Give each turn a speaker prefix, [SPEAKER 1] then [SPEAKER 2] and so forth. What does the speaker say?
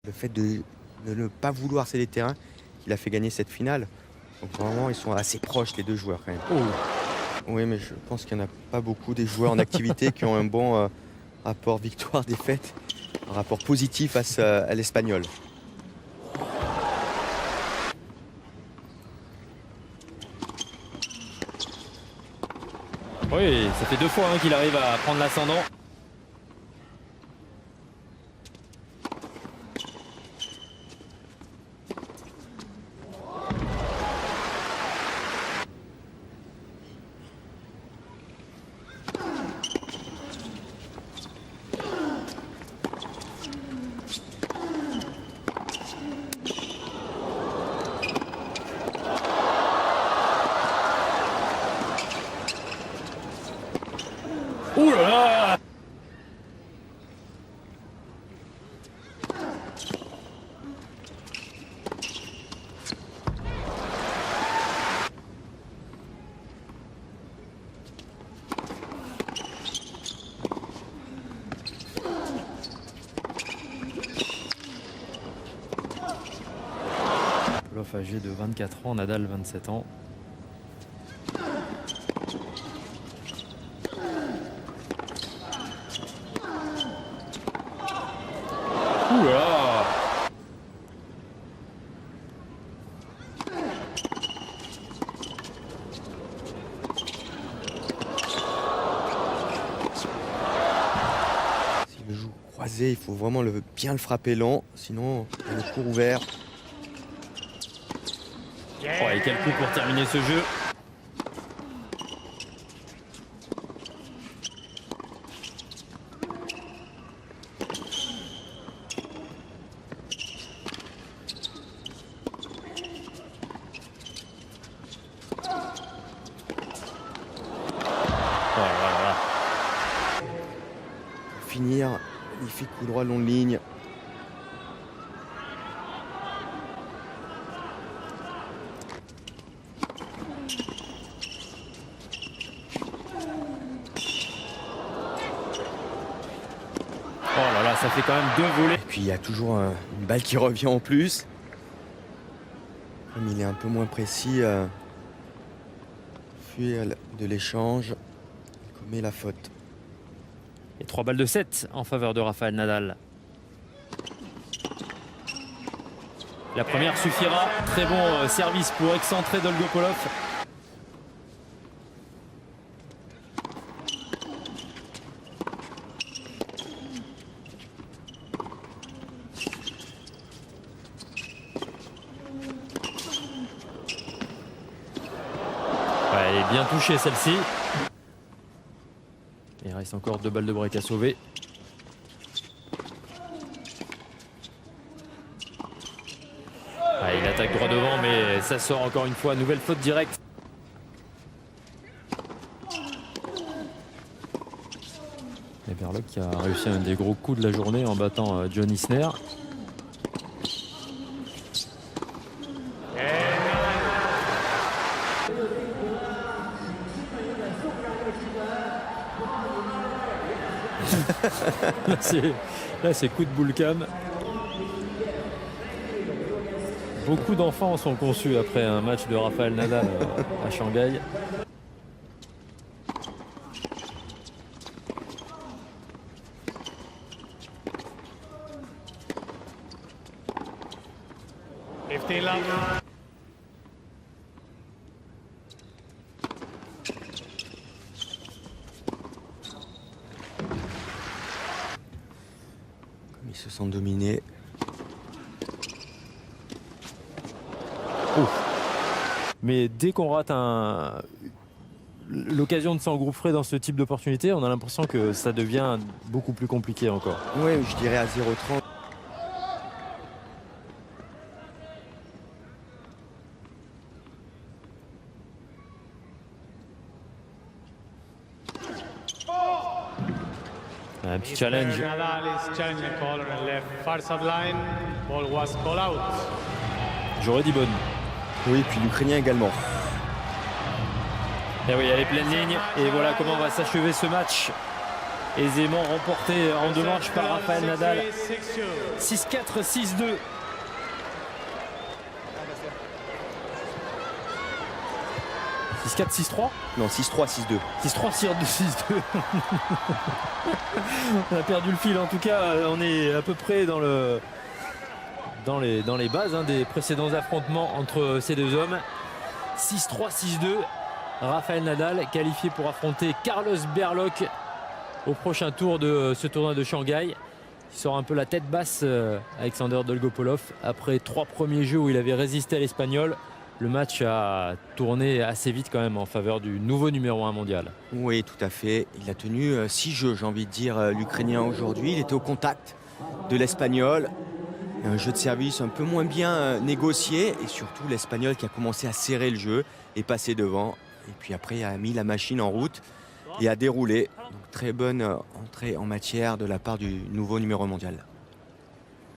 [SPEAKER 1] Le fait de ne pas vouloir céder terrain, il a fait gagner cette finale. Donc vraiment, ils sont assez proches, les deux joueurs, quand même.
[SPEAKER 2] Oh.
[SPEAKER 1] Oui, mais je pense qu'il n'y en a pas beaucoup des joueurs en activité qui ont un bon rapport victoire-défaite, un rapport positif face à l'Espagnol.
[SPEAKER 2] Oui, ça fait 2 fois qu'il arrive à prendre l'ascendant. Ouh là là! Polof âgé de 24 ans, Nadal 27 ans. Ouh là là!
[SPEAKER 1] S'il le joue croisé, il faut vraiment bien le frapper lent, sinon il y a le court ouvert.
[SPEAKER 2] Oh, et quel coup pour terminer ce jeu. Oh là là.
[SPEAKER 1] Pour finir, magnifique coup droit long de ligne.
[SPEAKER 2] Oh là là, ça fait quand même 2 volets.
[SPEAKER 1] Et puis il y a toujours une balle qui revient en plus. Comme il est un peu moins précis, fuir de l'échange, il commet la faute.
[SPEAKER 2] Et 3 balles de 7 en faveur de Rafael Nadal. La première suffira. Très bon service pour excentrer Dolgopolov. Ouais, elle est bien touchée celle-ci. Il reste encore 2 balles de break à sauver. Ah, il attaque droit devant, mais ça sort encore une fois. Nouvelle faute directe. Et Berloc qui a réussi un des gros coups de la journée en battant John Isner. Là, c'est coup de boule cam. Beaucoup d'enfants sont conçus après un match de Rafael Nadal à Shanghai.
[SPEAKER 1] Comme ils se sentent dominés.
[SPEAKER 2] Mais dès qu'on rate l'occasion de s'engouffrer dans ce type d'opportunité, on a l'impression que ça devient beaucoup plus compliqué encore.
[SPEAKER 1] Oui, je dirais à 0,30.
[SPEAKER 2] Un petit challenge. J'aurais dit bonne.
[SPEAKER 1] Oui, puis l'Ukrainien également.
[SPEAKER 2] Et oui, elle est pleine ligne. Et voilà comment va s'achever ce match. aisément remporté en 2 manches par Rafael Nadal. 6-4, 6-2. « 6-4, 6-3 »
[SPEAKER 1] Non, 6-3, 6-2.
[SPEAKER 2] 6-3, 6-2, 6-2. On a perdu le fil. En tout cas, on est à peu près dans les bases des précédents affrontements entre ces deux hommes. 6-3, 6-2. Rafael Nadal qualifié pour affronter Carlos Berlocq au prochain tour de ce tournoi de Shanghai. Il sort un peu la tête basse, Alexander Dolgopolov. Après 3 premiers jeux où il avait résisté à l'Espagnol, le match a tourné assez vite quand même en faveur du nouveau numéro 1 mondial.
[SPEAKER 1] Oui, tout à fait. Il a tenu 6 jeux, j'ai envie de dire, l'Ukrainien aujourd'hui. Il était au contact de l'Espagnol. Un jeu de service un peu moins bien négocié. Et surtout, l'Espagnol qui a commencé à serrer le jeu et passer devant. Et puis après, a mis la machine en route et a déroulé. Donc, très bonne entrée en matière de la part du nouveau numéro 1 mondial.